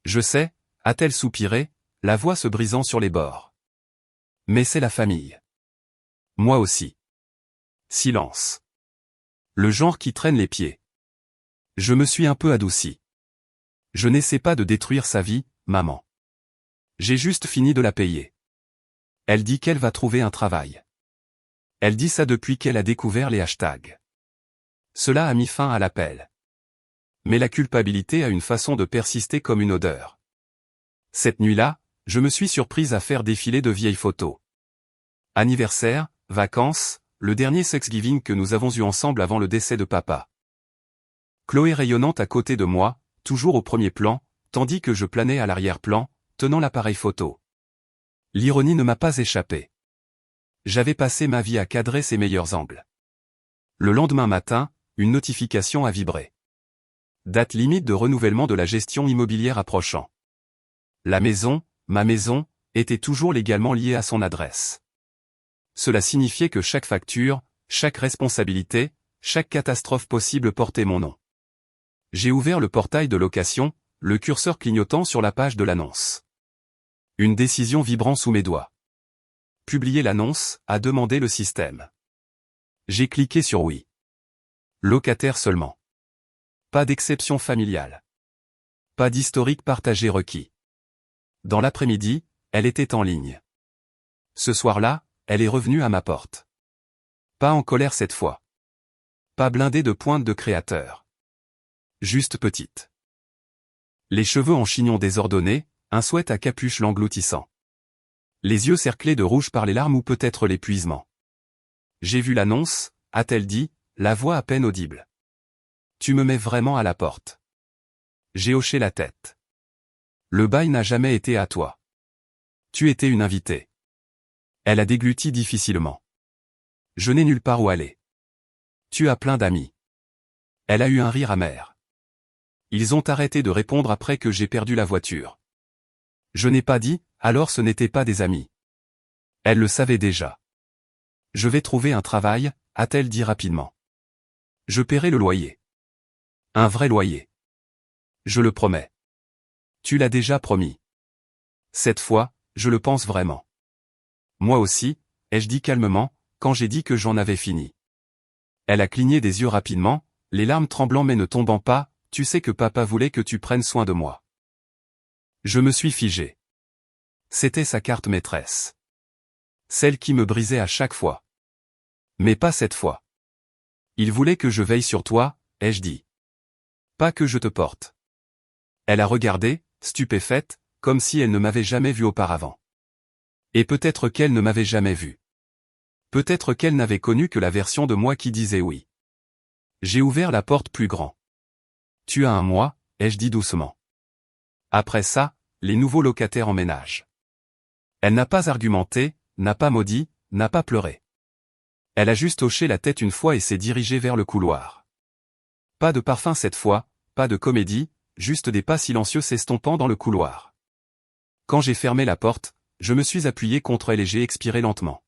Je sais, a-t-elle soupiré, la voix se brisant sur les bords. Mais c'est la famille. Moi aussi. Silence. Le genre qui traîne les pieds. Je me suis un peu adouci. Je n'essaie pas de détruire sa vie, maman. J'ai juste fini de la payer. Elle dit qu'elle va trouver un travail. Elle dit ça depuis qu'elle a découvert les hashtags. Cela a mis fin à l'appel. Mais la culpabilité a une façon de persister comme une odeur. Cette nuit-là, je me suis surprise à faire défiler de vieilles photos. Anniversaire, vacances, le dernier Thanksgiving que nous avons eu ensemble avant le décès de papa. Chloé rayonnante à côté de moi, toujours au premier plan, tandis que je planais à l'arrière-plan, tenant l'appareil photo. L'ironie ne m'a pas échappé. J'avais passé ma vie à cadrer ses meilleurs angles. Le lendemain matin, une notification a vibré. Date limite de renouvellement de la gestion immobilière approchant. La maison, ma maison, était toujours légalement liée à son adresse. Cela signifiait que chaque facture, chaque responsabilité, chaque catastrophe possible portait mon nom. J'ai ouvert le portail de location, le curseur clignotant sur la page de l'annonce. Une décision vibrant sous mes doigts. Publier l'annonce, a demandé le système. J'ai cliqué sur oui. Locataire seulement. Pas d'exception familiale. Pas d'historique partagé requis. Dans l'après-midi, elle était en ligne. Ce soir-là, elle est revenue à ma porte. Pas en colère cette fois. Pas blindée de pointe de créateur. Juste petite. Les cheveux en chignon désordonné, un sweat à capuche l'engloutissant. Les yeux cerclés de rouge par les larmes ou peut-être l'épuisement. J'ai vu l'annonce, a-t-elle dit, la voix à peine audible. Tu me mets vraiment à la porte. J'ai hoché la tête. Le bail n'a jamais été à toi. Tu étais une invitée. Elle a dégluti difficilement. Je n'ai nulle part où aller. Tu as plein d'amis. Elle a eu un rire amer. Ils ont arrêté de répondre après que j'ai perdu la voiture. Je n'ai pas dit, alors ce n'étaient pas des amis. Elle le savait déjà. Je vais trouver un travail, a-t-elle dit rapidement. Je paierai le loyer. Un vrai loyer. Je le promets. Tu l'as déjà promis. Cette fois, je le pense vraiment. Moi aussi, ai-je dit calmement, quand j'ai dit que j'en avais fini. Elle a cligné des yeux rapidement, les larmes tremblant mais ne tombant pas, tu sais que papa voulait que tu prennes soin de moi. Je me suis figé. C'était sa carte maîtresse. Celle qui me brisait à chaque fois. Mais pas cette fois. Il voulait que je veille sur toi, ai-je dit. Pas que je te porte. Elle a regardé, stupéfaite, comme si elle ne m'avait jamais vu auparavant. Et peut-être qu'elle ne m'avait jamais vu. Peut-être qu'elle n'avait connu que la version de moi qui disait oui. J'ai ouvert la porte plus grand. Tu as un mois, ai-je dit doucement. Après ça, les nouveaux locataires emménagent. Elle n'a pas argumenté, n'a pas maudit, n'a pas pleuré. Elle a juste hoché la tête une fois et s'est dirigée vers le couloir. Pas de parfum cette fois, pas de comédie, juste des pas silencieux s'estompant dans le couloir. Quand j'ai fermé la porte, je me suis appuyé contre elle et j'ai expiré lentement.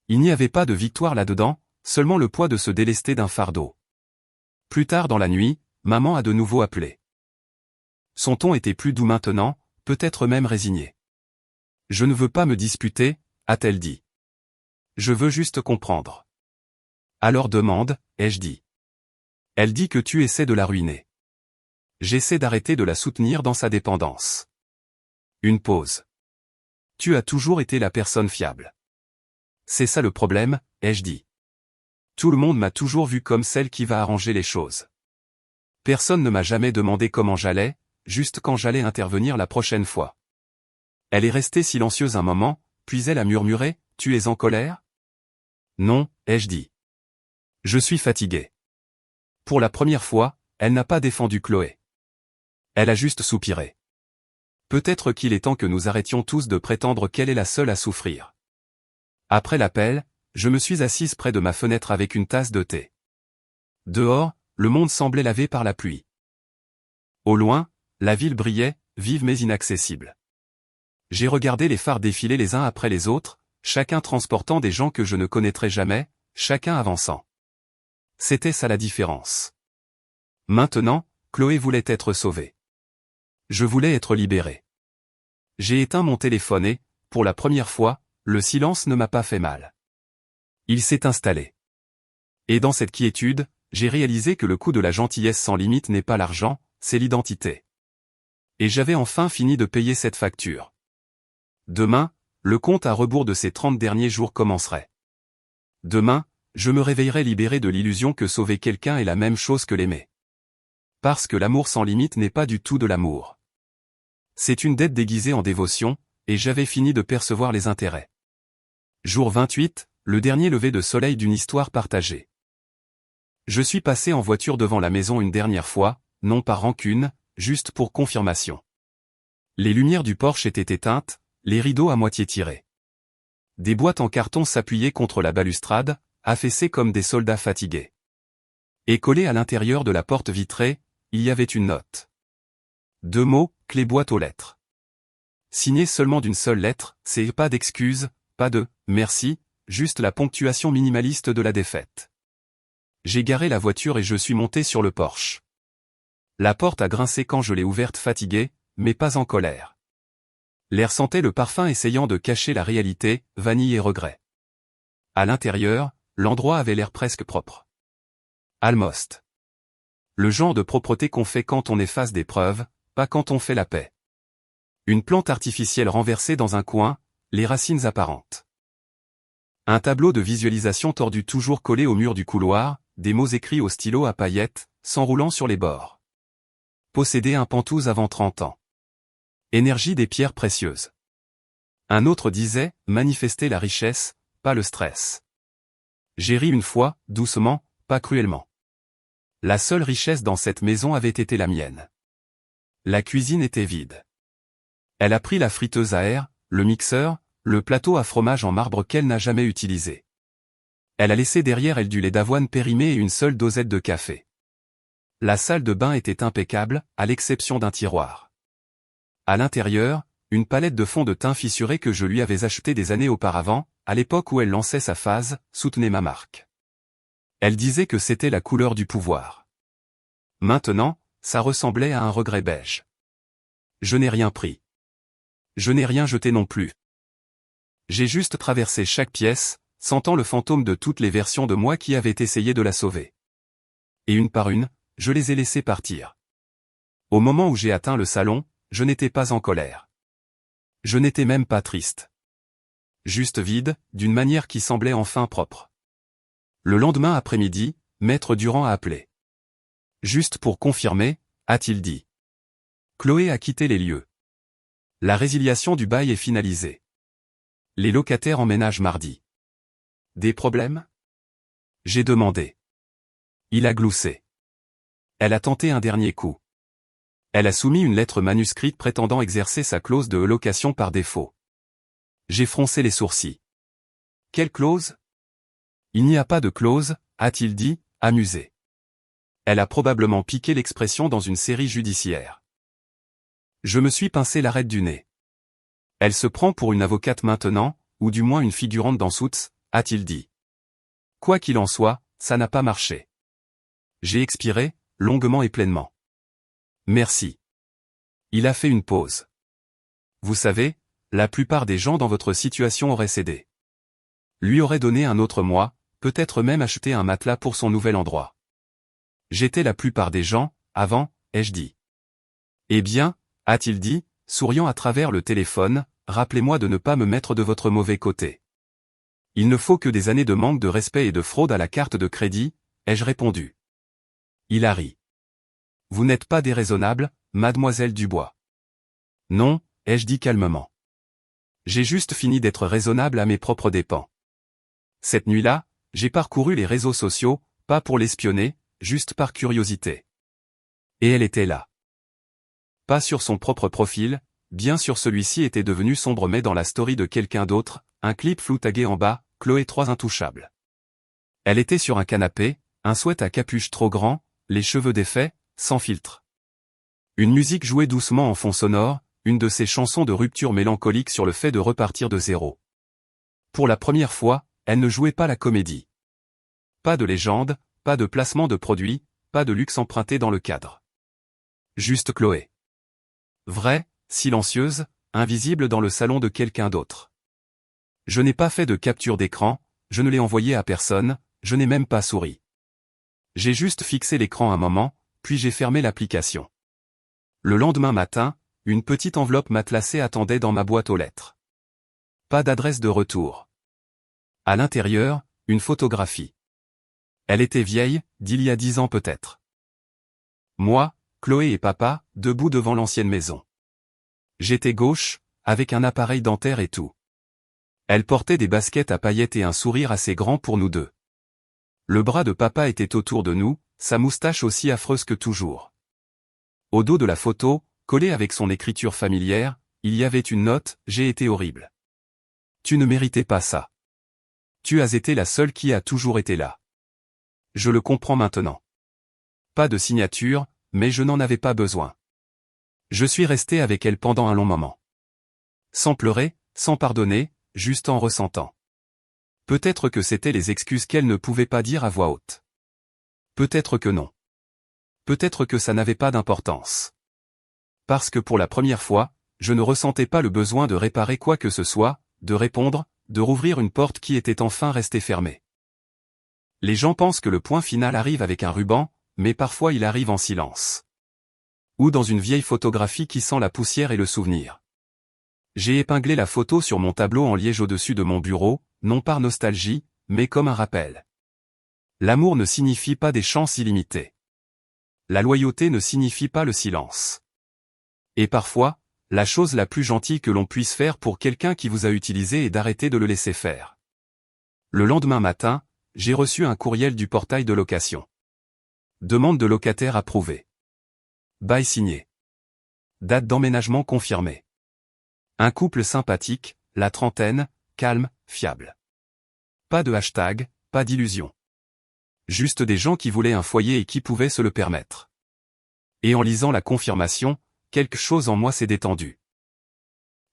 Il n'y avait pas de victoire là-dedans, seulement le poids de se délester d'un fardeau. Plus tard dans la nuit, maman a de nouveau appelé. Son ton était plus doux maintenant, peut-être même résigné. Je ne veux pas me disputer, a-t-elle dit. Je veux juste comprendre. Alors demande, ai-je dit. Elle dit que tu essaies de la ruiner. J'essaie d'arrêter de la soutenir dans sa dépendance. Une pause. Tu as toujours été la personne fiable. C'est ça le problème, ai-je dit. Tout le monde m'a toujours vu comme celle qui va arranger les choses. Personne ne m'a jamais demandé comment j'allais, juste quand j'allais intervenir la prochaine fois. Elle est restée silencieuse un moment, puis elle a murmuré, « Tu es en colère ?» Non, ai-je dit. Je suis fatigué. Pour la première fois, elle n'a pas défendu Chloé. Elle a juste soupiré. Peut-être qu'il est temps que nous arrêtions tous de prétendre qu'elle est la seule à souffrir. Après l'appel, je me suis assise près de ma fenêtre avec une tasse de thé. Dehors, le monde semblait lavé par la pluie. Au loin, la ville brillait, vive mais inaccessible. J'ai regardé les phares défiler les uns après les autres, chacun transportant des gens que je ne connaîtrais jamais, chacun avançant. C'était ça la différence. Maintenant, Chloé voulait être sauvée. Je voulais être libéré. J'ai éteint mon téléphone et, pour la première fois, le silence ne m'a pas fait mal. Il s'est installé. Et dans cette quiétude, j'ai réalisé que le coût de la gentillesse sans limite n'est pas l'argent, c'est l'identité. Et j'avais enfin fini de payer cette facture. Demain, le compte à rebours de ces 30 derniers jours commencerait. Demain, je me réveillerai libéré de l'illusion que sauver quelqu'un est la même chose que l'aimer. Parce que l'amour sans limite n'est pas du tout de l'amour. C'est une dette déguisée en dévotion, et j'avais fini de percevoir les intérêts. Jour 28, le dernier lever de soleil d'une histoire partagée. Je suis passé en voiture devant la maison une dernière fois, non par rancune, juste pour confirmation. Les lumières du porche étaient éteintes, les rideaux à moitié tirés. Des boîtes en carton s'appuyaient contre la balustrade, affaissées comme des soldats fatigués. Et collé à l'intérieur de la porte vitrée, il y avait une note. 2 mots, clé boîte aux lettres. Signé seulement d'une seule lettre, c'est pas d'excuses, pas de « merci », juste la ponctuation minimaliste de la défaite. J'ai garé la voiture et je suis monté sur le porche. La porte a grincé quand je l'ai ouverte fatiguée, mais pas en colère. L'air sentait le parfum essayant de cacher la réalité, vanille et regret. À l'intérieur, l'endroit avait l'air presque propre. Almost. Le genre de propreté qu'on fait quand on efface des preuves, pas quand on fait la paix. Une plante artificielle renversée dans un coin, les racines apparentes. Un tableau de visualisation tordu toujours collé au mur du couloir, des mots écrits au stylo à paillettes, s'enroulant sur les bords. Posséder un Penthouse avant 30 ans. Énergie des pierres précieuses. Un autre disait, manifester la richesse, pas le stress. J'ai ri une fois, doucement, pas cruellement. La seule richesse dans cette maison avait été la mienne. La cuisine était vide. Elle a pris la friteuse à air, le mixeur, le plateau à fromage en marbre qu'elle n'a jamais utilisé. Elle a laissé derrière elle du lait d'avoine périmé et une seule dosette de café. La salle de bain était impeccable, à l'exception d'un tiroir. À l'intérieur, une palette de fond de teint fissuré que je lui avais acheté des années auparavant, à l'époque où elle lançait sa phase, soutenait ma marque. Elle disait que c'était la couleur du pouvoir. Maintenant, ça ressemblait à un regret beige. Je n'ai rien pris. Je n'ai rien jeté non plus. J'ai juste traversé chaque pièce, sentant le fantôme de toutes les versions de moi qui avaient essayé de la sauver. Et une par une, je les ai laissées partir. Au moment où j'ai atteint le salon, je n'étais pas en colère. Je n'étais même pas triste. Juste vide, d'une manière qui semblait enfin propre. Le lendemain après-midi, Maître Durand a appelé. Juste pour confirmer, a-t-il dit. Chloé a quitté les lieux. La résiliation du bail est finalisée. Les locataires emménagent mardi. Des problèmes? J'ai demandé. Il a gloussé. Elle a tenté un dernier coup. Elle a soumis une lettre manuscrite prétendant exercer sa clause de location par défaut. J'ai froncé les sourcils. Quelle clause? Il n'y a pas de clause, a-t-il dit, amusé. Elle a probablement piqué l'expression dans une série judiciaire. Je me suis pincé l'arête du nez. Elle se prend pour une avocate maintenant, ou du moins une figurante dans Suits, a-t-il dit. Quoi qu'il en soit, ça n'a pas marché. J'ai expiré, longuement et pleinement. Merci. Il a fait une pause. Vous savez, la plupart des gens dans votre situation auraient cédé. Lui aurait donné un autre mois, peut-être même acheté un matelas pour son nouvel endroit. J'étais la plupart des gens, avant, ai-je dit. Eh bien, a-t-il dit, souriant à travers le téléphone, rappelez-moi de ne pas me mettre de votre mauvais côté. Il ne faut que des années de manque de respect et de fraude à la carte de crédit, ai-je répondu. Il a ri. Vous n'êtes pas déraisonnable, mademoiselle Dubois. Non, ai-je dit calmement. J'ai juste fini d'être raisonnable à mes propres dépens. Cette nuit-là, j'ai parcouru les réseaux sociaux, pas pour l'espionner, juste par curiosité. Et elle était là. Pas sur son propre profil, bien sûr celui-ci était devenu sombre mais dans la story de quelqu'un d'autre, un clip flou tagué en bas, Chloé 3 intouchable. Elle était sur un canapé, un sweat à capuche trop grand, les cheveux défaits, sans filtre. Une musique jouait doucement en fond sonore, une de ces chansons de rupture mélancolique sur le fait de repartir de zéro. Pour la première fois, elle ne jouait pas la comédie. Pas de légende, pas de placement de produit, pas de luxe emprunté dans le cadre. Juste Chloé. Vraie, silencieuse, invisible dans le salon de quelqu'un d'autre. Je n'ai pas fait de capture d'écran, je ne l'ai envoyé à personne, je n'ai même pas souri. J'ai juste fixé l'écran un moment, puis j'ai fermé l'application. Le lendemain matin, une petite enveloppe matelassée attendait dans ma boîte aux lettres. Pas d'adresse de retour. À l'intérieur, une photographie. Elle était vieille, d'il y a 10 ans peut-être. Moi, Chloé et papa, debout devant l'ancienne maison. J'étais gauche, avec un appareil dentaire et tout. Elle portait des baskets à paillettes et un sourire assez grand pour nous deux. Le bras de papa était autour de nous, sa moustache aussi affreuse que toujours. Au dos de la photo, collée avec son écriture familière, il y avait une note, j'ai été horrible. Tu ne méritais pas ça. Tu as été la seule qui a toujours été là. Je le comprends maintenant. Pas de signature, mais je n'en avais pas besoin. Je suis resté avec elle pendant un long moment. Sans pleurer, sans pardonner, juste en ressentant. Peut-être que c'étaient les excuses qu'elle ne pouvait pas dire à voix haute. Peut-être que non. Peut-être que ça n'avait pas d'importance. Parce que pour la première fois, je ne ressentais pas le besoin de réparer quoi que ce soit, de répondre, de rouvrir une porte qui était enfin restée fermée. Les gens pensent que le point final arrive avec un ruban, mais parfois il arrive en silence. Ou dans une vieille photographie qui sent la poussière et le souvenir. J'ai épinglé la photo sur mon tableau en liège au-dessus de mon bureau, non par nostalgie, mais comme un rappel. L'amour ne signifie pas des chances illimitées. La loyauté ne signifie pas le silence. Et parfois, la chose la plus gentille que l'on puisse faire pour quelqu'un qui vous a utilisé est d'arrêter de le laisser faire. Le lendemain matin, j'ai reçu un courriel du portail de location. Demande de locataire approuvée. Bail signé. Date d'emménagement confirmée. Un couple sympathique, la trentaine, calme, fiable. Pas de hashtag, pas d'illusion. Juste des gens qui voulaient un foyer et qui pouvaient se le permettre. Et en lisant la confirmation, quelque chose en moi s'est détendu.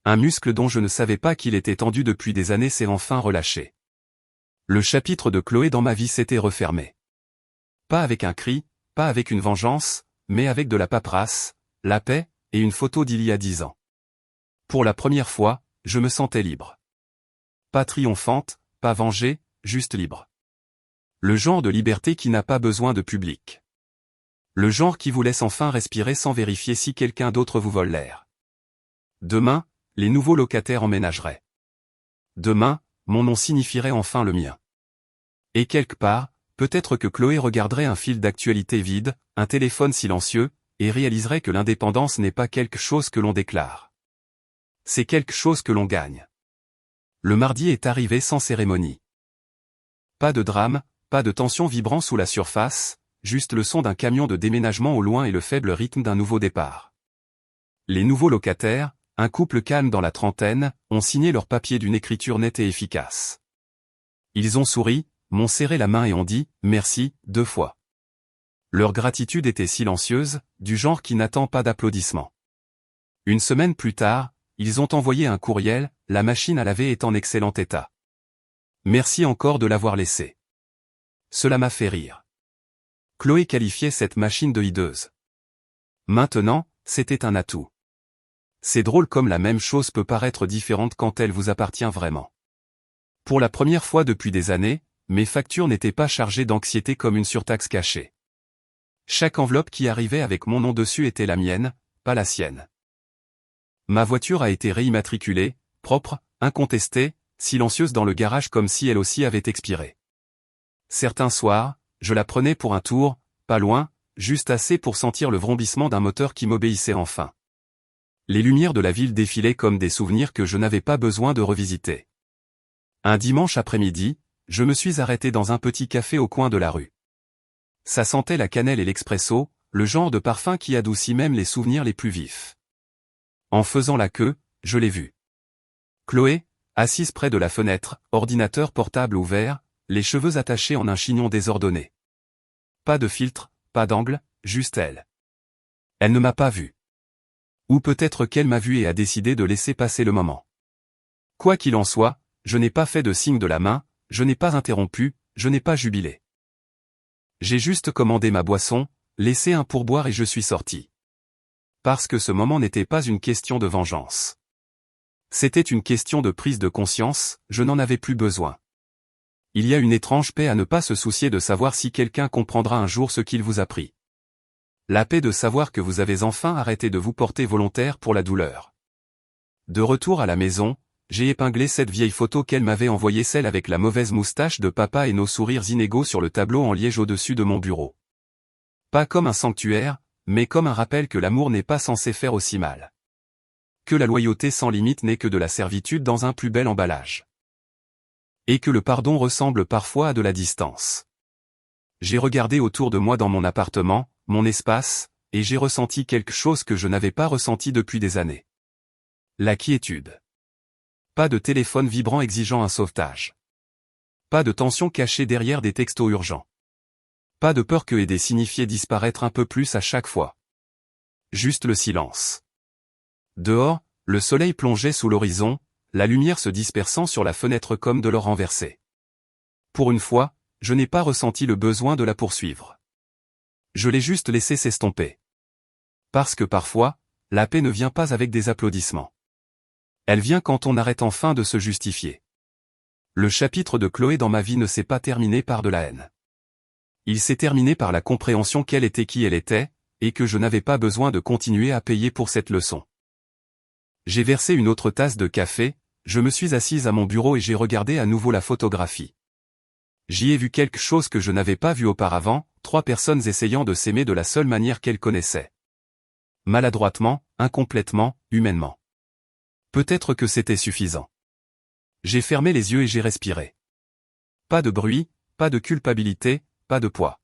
Un muscle dont je ne savais pas qu'il était tendu depuis des années s'est enfin relâché. Le chapitre de Chloé dans ma vie s'était refermé. Pas avec un cri, pas avec une vengeance, mais avec de la paperasse, la paix, et une photo d'il y a 10 ans. Pour la première fois, je me sentais libre. Pas triomphante, pas vengée, juste libre. Le genre de liberté qui n'a pas besoin de public. Le genre qui vous laisse enfin respirer sans vérifier si quelqu'un d'autre vous vole l'air. Demain, les nouveaux locataires emménageraient. Demain, mon nom signifierait enfin le mien. Et quelque part, peut-être que Chloé regarderait un fil d'actualité vide, un téléphone silencieux, et réaliserait que l'indépendance n'est pas quelque chose que l'on déclare. C'est quelque chose que l'on gagne. Le mardi est arrivé sans cérémonie. Pas de drame, pas de tension vibrant sous la surface, juste le son d'un camion de déménagement au loin et le faible rythme d'un nouveau départ. Les nouveaux locataires, un couple calme dans la trentaine, ont signé leur papier d'une écriture nette et efficace. Ils ont souri, m'ont serré la main et ont dit « merci » 2 fois. Leur gratitude était silencieuse, du genre qui n'attend pas d'applaudissements. Une semaine plus tard, ils ont envoyé un courriel, la machine à laver est en excellent état. Merci encore de l'avoir laissé. Cela m'a fait rire. Chloé qualifiait cette machine de hideuse. Maintenant, c'était un atout. C'est drôle comme la même chose peut paraître différente quand elle vous appartient vraiment. Pour la première fois depuis des années, mes factures n'étaient pas chargées d'anxiété comme une surtaxe cachée. Chaque enveloppe qui arrivait avec mon nom dessus était la mienne, pas la sienne. Ma voiture a été réimmatriculée, propre, incontestée, silencieuse dans le garage comme si elle aussi avait expiré. Certains soirs, je la prenais pour un tour, pas loin, juste assez pour sentir le vrombissement d'un moteur qui m'obéissait enfin. Les lumières de la ville défilaient comme des souvenirs que je n'avais pas besoin de revisiter. Un dimanche après-midi, je me suis arrêté dans un petit café au coin de la rue. Ça sentait la cannelle et l'expresso, le genre de parfum qui adoucit même les souvenirs les plus vifs. En faisant la queue, je l'ai vue. Chloé, assise près de la fenêtre, ordinateur portable ouvert, les cheveux attachés en un chignon désordonné. Pas de filtre, pas d'angle, juste elle. Elle ne m'a pas vu. Ou peut-être qu'elle m'a vu et a décidé de laisser passer le moment. Quoi qu'il en soit, je n'ai pas fait de signe de la main, je n'ai pas interrompu, je n'ai pas jubilé. J'ai juste commandé ma boisson, laissé un pourboire et je suis sorti. Parce que ce moment n'était pas une question de vengeance. C'était une question de prise de conscience, je n'en avais plus besoin. Il y a une étrange paix à ne pas se soucier de savoir si quelqu'un comprendra un jour ce qu'il vous a pris. La paix de savoir que vous avez enfin arrêté de vous porter volontaire pour la douleur. De retour à la maison, j'ai épinglé cette vieille photo qu'elle m'avait envoyée, celle avec la mauvaise moustache de papa et nos sourires inégaux sur le tableau en liège au-dessus de mon bureau. Pas comme un sanctuaire, mais comme un rappel que l'amour n'est pas censé faire aussi mal. Que la loyauté sans limite n'est que de la servitude dans un plus bel emballage. Et que le pardon ressemble parfois à de la distance. J'ai regardé autour de moi dans mon appartement, mon espace, et j'ai ressenti quelque chose que je n'avais pas ressenti depuis des années. La quiétude. Pas de téléphone vibrant exigeant un sauvetage. Pas de tension cachée derrière des textos urgents. Pas de peur que aider signifiait disparaître un peu plus à chaque fois. Juste le silence. Dehors, le soleil plongeait sous l'horizon, la lumière se dispersant sur la fenêtre comme de l'or renversé. Pour une fois, je n'ai pas ressenti le besoin de la poursuivre. Je l'ai juste laissé s'estomper. Parce que parfois, la paix ne vient pas avec des applaudissements. Elle vient quand on arrête enfin de se justifier. Le chapitre de Chloé dans ma vie ne s'est pas terminé par de la haine. Il s'est terminé par la compréhension qu'elle était qui elle était, et que je n'avais pas besoin de continuer à payer pour cette leçon. J'ai versé une autre tasse de café, je me suis assise à mon bureau et j'ai regardé à nouveau la photographie. J'y ai vu quelque chose que je n'avais pas vu auparavant, 3 personnes essayant de s'aimer de la seule manière qu'elles connaissaient. Maladroitement, incomplètement, humainement. Peut-être que c'était suffisant. J'ai fermé les yeux et j'ai respiré. Pas de bruit, pas de culpabilité, pas de poids.